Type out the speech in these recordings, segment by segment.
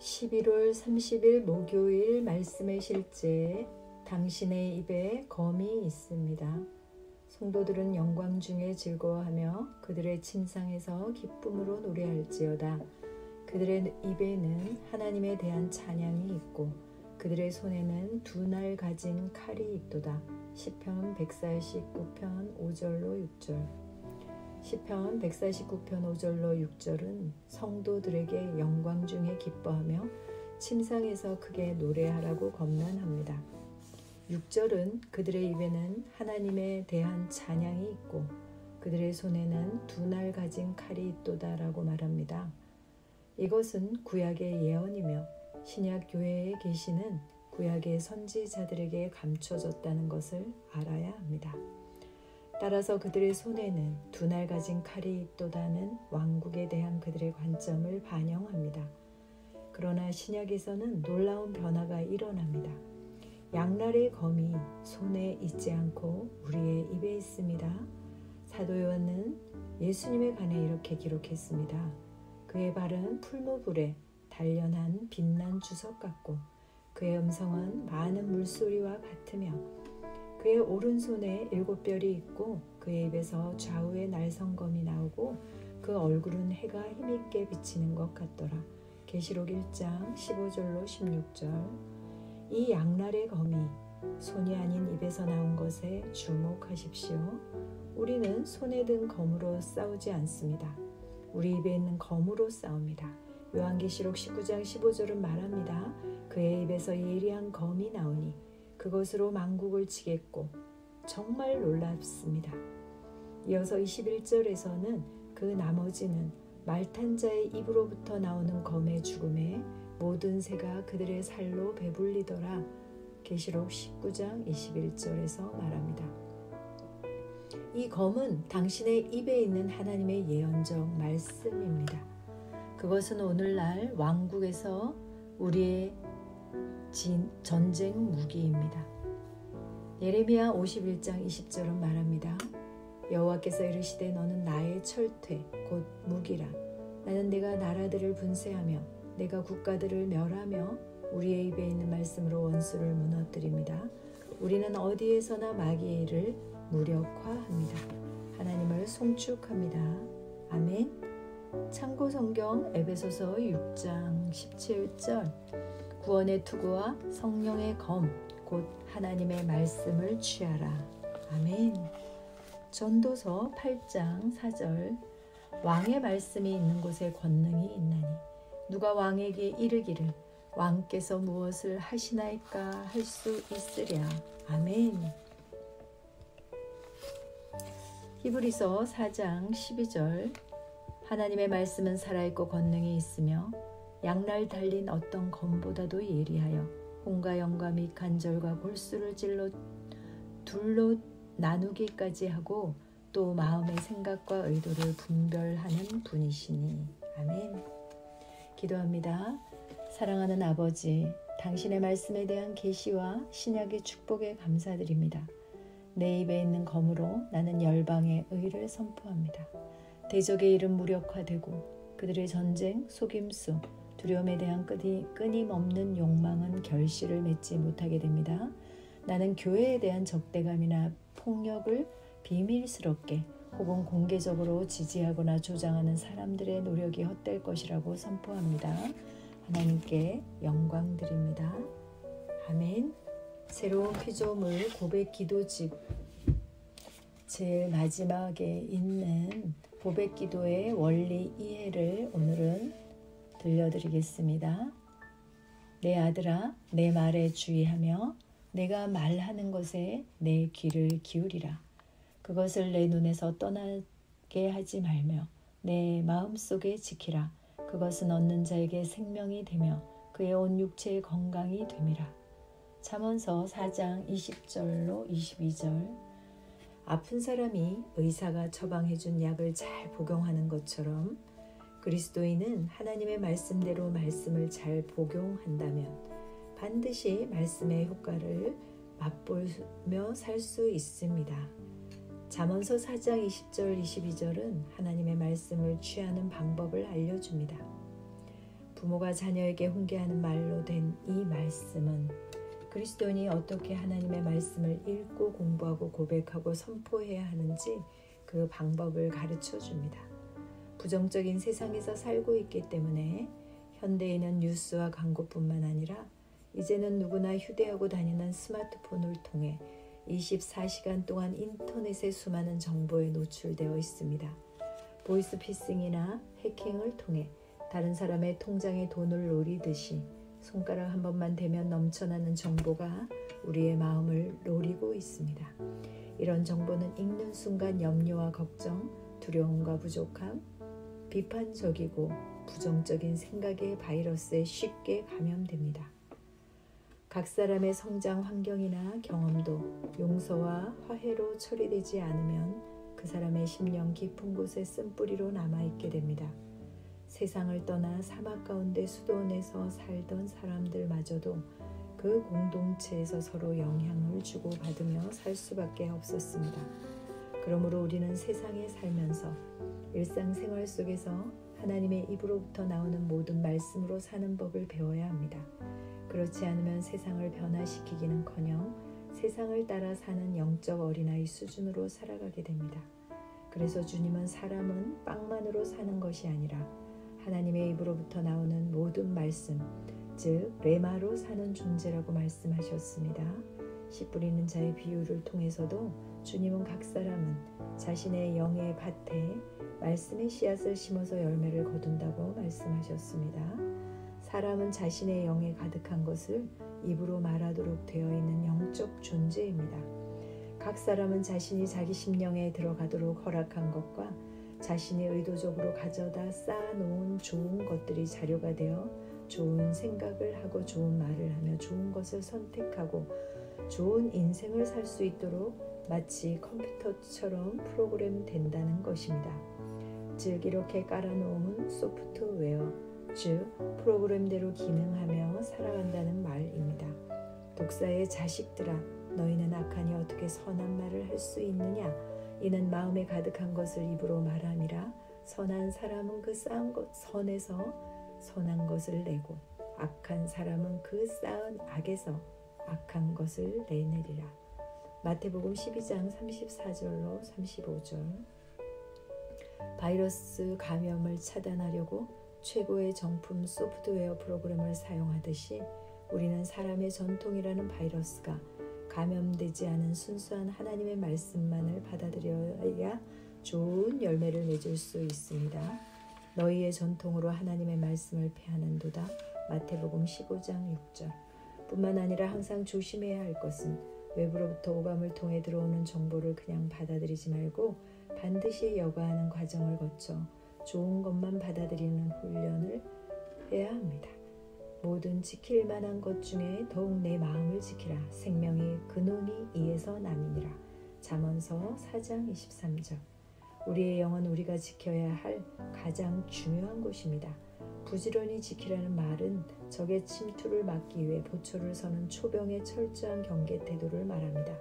11월 30일 목요일 말씀의 실제 당신의 입에 검이 있습니다. 성도들은 영광 중에 즐거워하며 그들의 침상에서 기쁨으로 노래할지어다. 그들의 입에는 하나님에 대한 찬양이 있고 그들의 손에는 두 날 가진 칼이 있도다. 시편 149편 5절로 6절. 시편 149편 5절로 6절은 성도들에게 영광 중에 기뻐하며 침상에서 크게 노래하라고 권면합니다. 6절은 그들의 입에는 하나님에 대한 찬양이 있고 그들의 손에는 두 날 가진 칼이 있도다 라고 말합니다. 이것은 구약의 예언이며 신약 교회에 계시는 구약의 선지자들에게 감춰졌다는 것을 알아야 합니다. 따라서 그들의 손에는 두 날 가진 칼이 있도다는 왕국에 대한 그들의 관점을 반영합니다. 그러나 신약에서는 놀라운 변화가 일어납니다. 양날의 검이 손에 있지 않고 우리의 입에 있습니다. 사도 요한은 예수님에 관해 이렇게 기록했습니다. 그의 발은 풀무불에 단련한 빛난 주석 같고 그의 음성은 많은 물소리와 같으며 그의 오른손에 7별이 있고 그의 입에서 좌우에 날성검이 나오고 그 얼굴은 해가 힘있게 비치는 것 같더라. 계시록 1장 15절로 16절. 이 양날의 검이 손이 아닌 입에서 나온 것에 주목하십시오. 우리는 손에 든 검으로 싸우지 않습니다. 우리 입에 있는 검으로 싸웁니다. 요한계시록 19장 15절은 말합니다. 그의 입에서 예리한 검이 나오니 그것으로 만국을 치겠고 정말 놀랍습니다. 이어서 21절에서는 그 나머지는 말탄 자의 입으로부터 나오는 검의 죽음에 모든 새가 그들의 살로 배불리더라. 계시록 19장 21절에서 말합니다. 이 검은 당신의 입에 있는 하나님의 예언적 말씀입니다. 그것은 오늘날 왕국에서 우리의 전쟁 무기입니다. 예레미야 51장 20절은 말합니다. 여호와께서 이르시되 너는 나의 철퇴 곧 무기라. 나는 내가 나라들을 분쇄하며 내가 국가들을 멸하며 우리의 입에 있는 말씀으로 원수를 무너뜨립니다. 우리는 어디에서나 마귀의 일을 무력화합니다. 하나님을 송축합니다. 아멘. 참고 성경 에베소서 6장 17절. 구원의 투구와 성령의 검 곧 하나님의 말씀을 취하라. 아멘. 전도서 8장 4절. 왕의 말씀이 있는 곳에 권능이 있나니 누가 왕에게 이르기를 왕께서 무엇을 하시나이까 할 수 있으랴. 아멘. 히브리서 4장 12절. 하나님의 말씀은 살아있고 권능이 있으며 양날 달린 어떤 검보다도 예리하여 혼과 영과 및 간절과 골수를 찔러 둘로 나누기까지 하고 또 마음의 생각과 의도를 분별하는 분이시니. 아멘. 기도합니다. 사랑하는 아버지, 당신의 말씀에 대한 계시와 신약의 축복에 감사드립니다. 내 입에 있는 검으로 나는 열방의 의를 선포합니다. 대적의 일은 무력화되고 그들의 전쟁, 속임수, 두려움에 대한 끊임없는 욕망은 결실을 맺지 못하게 됩니다. 나는 교회에 대한 적대감이나 폭력을 비밀스럽게 혹은 공개적으로 지지하거나 조장하는 사람들의 노력이 헛될 것이라고 선포합니다. 하나님께 영광 드립니다. 아멘. 새로운 피조물 고백 기도집 제일 마지막에 있는 고백 기도의 원리 이해를 오늘은 들려드리겠습니다. 내 아들아, 내 말에 주의하며 내가 말하는 것에 내 귀를 기울이라. 그것을 내 눈에서 떠나게 하지 말며 내 마음속에 지키라. 그것은 얻는 자에게 생명이 되며 그의 온 육체의 건강이 됨이라. 잠언서 4장 20절로 22절. 아픈 사람이 의사가 처방해준 약을 잘 복용하는 것처럼 그리스도인은 하나님의 말씀대로 말씀을 잘 복용한다면 반드시 말씀의 효과를 맛보며 살 수 있습니다. 잠언서 4장 20절 22절은 하나님의 말씀을 취하는 방법을 알려줍니다. 부모가 자녀에게 훈계하는 말로 된 이 말씀은 그리스도인이 어떻게 하나님의 말씀을 읽고 공부하고 고백하고 선포해야 하는지 그 방법을 가르쳐 줍니다. 부정적인 세상에서 살고 있기 때문에 현대인은 뉴스와 광고뿐만 아니라 이제는 누구나 휴대하고 다니는 스마트폰을 통해 24시간 동안 인터넷의 수많은 정보에 노출되어 있습니다. 보이스피싱이나 해킹을 통해 다른 사람의 통장에 돈을 노리듯이 손가락 한 번만 대면 넘쳐나는 정보가 우리의 마음을 노리고 있습니다. 이런 정보는 읽는 순간 염려와 걱정, 두려움과 부족함, 비판적이고 부정적인 생각의 바이러스에 쉽게 감염됩니다. 각 사람의 성장 환경이나 경험도 용서와 화해로 처리되지 않으면 그 사람의 심령 깊은 곳에 쓴뿌리로 남아있게 됩니다. 세상을 떠나 사막 가운데 수도원에서 살던 사람들마저도 그 공동체에서 서로 영향을 주고받으며 살 수밖에 없었습니다. 그러므로 우리는 세상에 살면서 일상생활 속에서 하나님의 입으로부터 나오는 모든 말씀으로 사는 법을 배워야 합니다. 그렇지 않으면 세상을 변화시키기는커녕 세상을 따라 사는 영적 어린아이 수준으로 살아가게 됩니다. 그래서 주님은 사람은 빵만으로 사는 것이 아니라 하나님의 입으로부터 나오는 모든 말씀, 즉 레마로 사는 존재라고 말씀하셨습니다. 씨 뿌리는 자의 비유를 통해서도 주님은 각 사람은 자신의 영의 밭에 말씀의 씨앗을 심어서 열매를 거둔다고 말씀하셨습니다. 사람은 자신의 영에 가득한 것을 입으로 말하도록 되어 있는 영적 존재입니다. 각 사람은 자신이 자기 심령에 들어가도록 허락한 것과 자신이 의도적으로 가져다 쌓아놓은 좋은 것들이 자료가 되어 좋은 생각을 하고 좋은 말을 하며 좋은 것을 선택하고 좋은 인생을 살 수 있도록 마치 컴퓨터처럼 프로그램 된다는 것입니다. 즉 이렇게 깔아놓은 소프트웨어, 즉 프로그램대로 기능하며 살아간다는 말입니다. 독사의 자식들아, 너희는 악하니 어떻게 선한 말을 할 수 있느냐? 이는 마음에 가득한 것을 입으로 말함이라. 선한 사람은 그 쌓은 것 선에서 선한 것을 내고 악한 사람은 그 쌓은 악에서 악한 것을 내내리라. 마태복음 12장 34절로 35절. 바이러스 감염을 차단하려고 최고의 정품 소프트웨어 프로그램을 사용하듯이 우리는 사람의 전통이라는 바이러스가 감염되지 않은 순수한 하나님의 말씀만을 받아들여야 좋은 열매를 맺을 수 있습니다. 너희의 전통으로 하나님의 말씀을 폐하는도다. 마태복음 15장 6절. 뿐만 아니라 항상 조심해야 할 것은 외부로부터 오감을 통해 들어오는 정보를 그냥 받아들이지 말고 반드시 여과하는 과정을 거쳐 좋은 것만 받아들이는 훈련을 해야 합니다. 모든 지킬 만한 것 중에 더욱 내 마음을 지키라. 생명이 근원이 이에서 남이니라. 잠언서 4장 23절. 우리의 영은 우리가 지켜야 할 가장 중요한 곳입니다. 부지런히 지키라는 말은 적의 침투를 막기 위해 보초를 서는 초병의 철저한 경계 태도를 말합니다.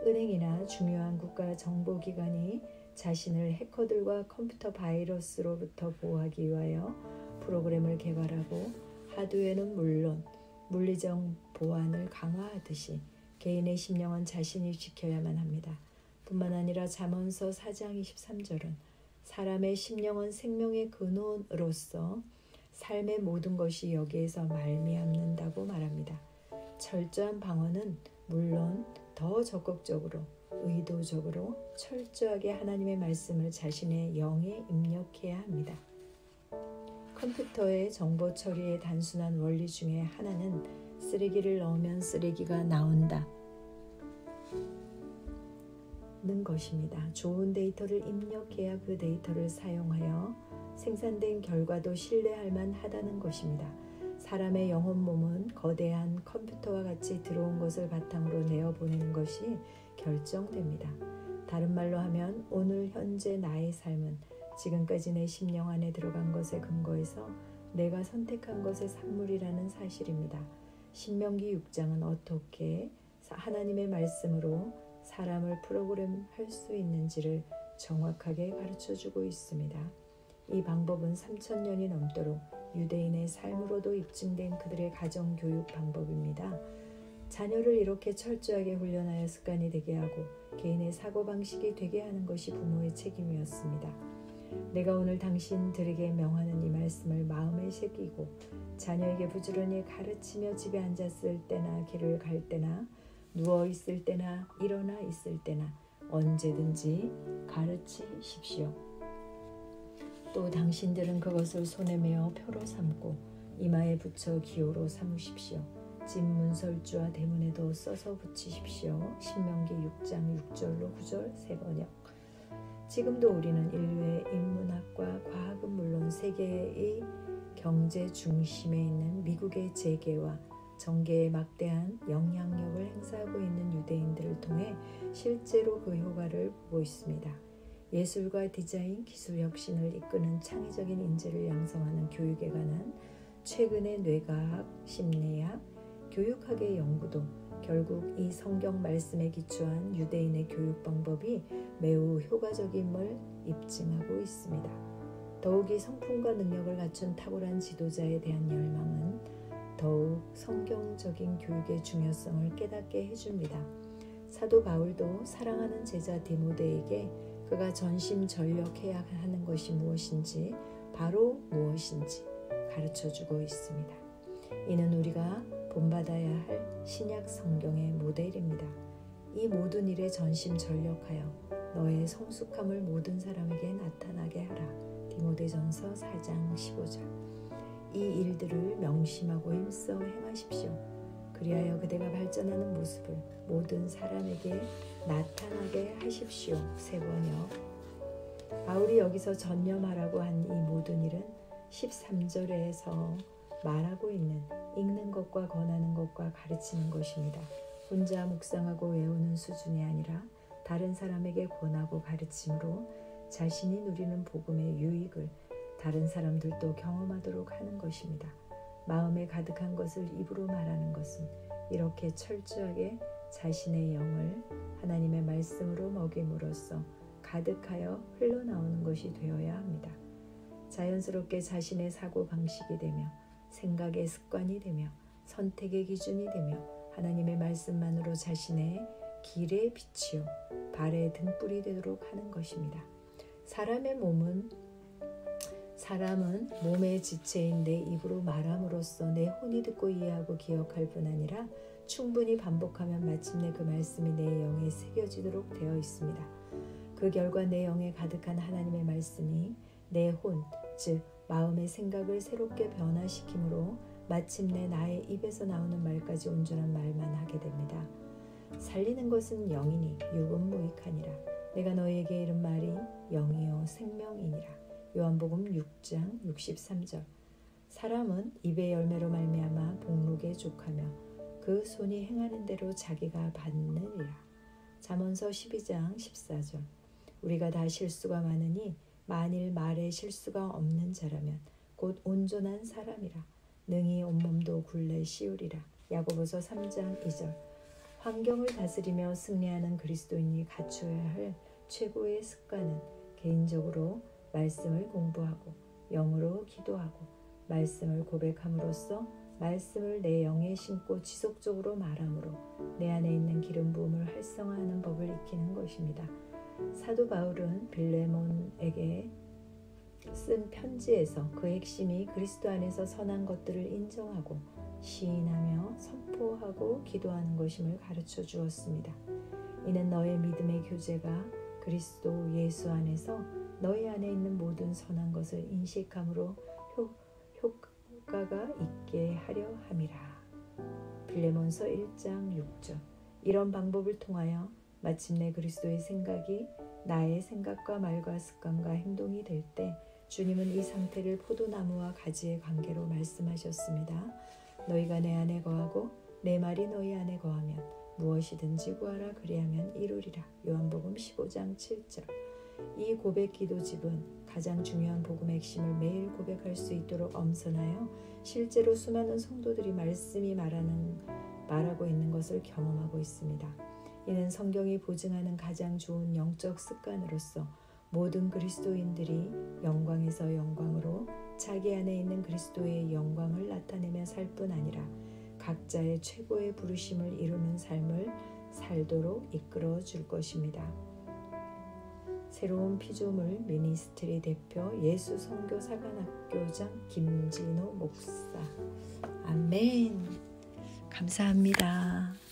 은행이나 중요한 국가 정보기관이 자신을 해커들과 컴퓨터 바이러스로부터 보호하기 위하여 프로그램을 개발하고 하드웨어는 물론 물리적 보안을 강화하듯이 개인의 심령은 자신이 지켜야만 합니다. 뿐만 아니라 잠언서 4장 23절은 사람의 심령은 생명의 근원으로서 삶의 모든 것이 여기에서 말미암는다고 말합니다. 철저한 방어는 물론 더 적극적으로 의도적으로 철저하게 하나님의 말씀을 자신의 영에 입력해야 합니다. 컴퓨터의 정보 처리의 단순한 원리 중에 하나는 쓰레기를 넣으면 쓰레기가 나온다 는 것입니다. 좋은 데이터를 입력해야 그 데이터를 사용하여 생산된 결과도 신뢰할 만하다는 것입니다. 사람의 영혼 몸은 거대한 컴퓨터와 같이 들어온 것을 바탕으로 내어보내는 것이 결정됩니다. 다른 말로 하면 오늘 현재 나의 삶은 지금까지 내 심령 안에 들어간 것에 근거해서 내가 선택한 것의 산물이라는 사실입니다. 신명기 6장은 어떻게 하나님의 말씀으로 사람을 프로그램할 수 있는지를 정확하게 가르쳐주고 있습니다. 이 방법은 3000년이 넘도록 유대인의 삶으로도 입증된 그들의 가정 교육 방법입니다. 자녀를 이렇게 철저하게 훈련하여 습관이 되게 하고 개인의 사고방식이 되게 하는 것이 부모의 책임이었습니다. 내가 오늘 당신들에게 명하는 이 말씀을 마음에 새기고 자녀에게 부지런히 가르치며 집에 앉았을 때나 길을 갈 때나 누워 있을 때나 일어나 있을 때나 언제든지 가르치십시오. 또 당신들은 그것을 손에 메어 표로 삼고 이마에 붙여 기호로 삼으십시오. 집 문설주와 대문에도 써서 붙이십시오. 신명기 6장 6절로 9절 세번역. 지금도 우리는 인류의 인문학과 과학은 물론 세계의 경제 중심에 있는 미국의 재계와 정계에 막대한 영향력을 행사하고 있는 유대인들을 통해 실제로 그 효과를 보고 있습니다. 예술과 디자인, 기술 혁신을 이끄는 창의적인 인재를 양성하는 교육에 관한 최근의 뇌과학, 심리학, 교육학의 연구도 결국 이 성경 말씀에 기초한 유대인의 교육 방법이 매우 효과적임을 입증하고 있습니다. 더욱이 성품과 능력을 갖춘 탁월한 지도자에 대한 열망은 더욱 성경적인 교육의 중요성을 깨닫게 해줍니다. 사도 바울도 사랑하는 제자 디모데에게 그가 전심전력해야 하는 것이 무엇인지, 바로 무엇인지 가르쳐주고 있습니다. 이는 우리가 본받아야 할 신약 성경의 모델입니다. 이 모든 일에 전심전력하여 너의 성숙함을 모든 사람에게 나타나게 하라. 디모데전서 4장 15절. 이 일들을 명심하고 힘써 행하십시오. 그리하여 그대가 발전하는 모습을 모든 사람에게 나타나게 하십시오. 세번역. 바울이 여기서 전념하라고 한 이 모든 일은 13절에서 말하고 있는 읽는 것과 권하는 것과 가르치는 것입니다. 혼자 묵상하고 외우는 수준이 아니라 다른 사람에게 권하고 가르침으로 자신이 누리는 복음의 유익을 다른 사람들도 경험하도록 하는 것입니다. 마음에 가득한 것을 입으로 말하는 것은 이렇게 철저하게 자신의 영을 하나님의 말씀으로 먹임으로써 가득하여 흘러나오는 것이 되어야 합니다. 자연스럽게 자신의 사고방식이 되며 생각의 습관이 되며 선택의 기준이 되며 하나님의 말씀만으로 자신의 길의 빛이요 발의 등불이 되도록 하는 것입니다. 사람은 몸의 지체인 내 입으로 말함으로써 내 혼이 듣고 이해하고 기억할 뿐 아니라 충분히 반복하면 마침내 그 말씀이 내 영에 새겨지도록 되어 있습니다. 그 결과 내 영에 가득한 하나님의 말씀이 내 혼, 즉 마음의 생각을 새롭게 변화시키므로 마침내 나의 입에서 나오는 말까지 온전한 말만 하게 됩니다. 살리는 것은 영이니 육은 무익하니라. 내가 너희에게 이른 말이 영이요 생명이니라. 요한복음 6장 63절. 사람은 입의 열매로 말미암아 복록에 족하며 그 손이 행하는 대로 자기가 받느니라. 잠언서 12장 14절. 우리가 다 실수가 많으니 만일 말에 실수가 없는 자라면 곧 온전한 사람이라. 능히 온몸도 굴레 씌우리라. 야고보서 3장 2절. 환경을 다스리며 승리하는 그리스도인이 갖춰야 할 최고의 습관은 개인적으로 말씀을 공부하고 영으로 기도하고 말씀을 고백함으로써 말씀을 내 영에 심고 지속적으로 말함으로 내 안에 있는 기름 부음을 활성화하는 법을 익히는 것입니다. 사도 바울은 빌레몬에게 쓴 편지에서 그 핵심이 그리스도 안에서 선한 것들을 인정하고 시인하며 선포하고 기도하는 것임을 가르쳐 주었습니다. 이는 너의 믿음의 교제가 그리스도 예수 안에서 너희 안에 있는 모든 선한 것을 인식함으로 효과가 있게 하려 함이라. 빌레몬서 1장 6절. 이런 방법을 통하여 마침내 그리스도의 생각이 나의 생각과 말과 습관과 행동이 될 때 주님은 이 상태를 포도나무와 가지의 관계로 말씀하셨습니다. 너희가 내 안에 거하고 내 말이 너희 안에 거하면 무엇이든지 구하라 그리하면 이루리라. 요한복음 15장 7절. 이 고백 기도집은 가장 중요한 복음의 핵심을 매일 고백할 수 있도록 엄선하여 실제로 수많은 성도들이 말씀이 말하고 있는 것을 경험하고 있습니다. 이는 성경이 보증하는 가장 좋은 영적 습관으로서 모든 그리스도인들이 영광에서 영광으로 자기 안에 있는 그리스도의 영광을 나타내며 살 뿐 아니라 각자의 최고의 부르심을 이루는 삶을 살도록 이끌어 줄 것입니다. 새로운 피조물 미니스트리 대표 예수선교사관학교장 김진호 목사. 아멘. 감사합니다.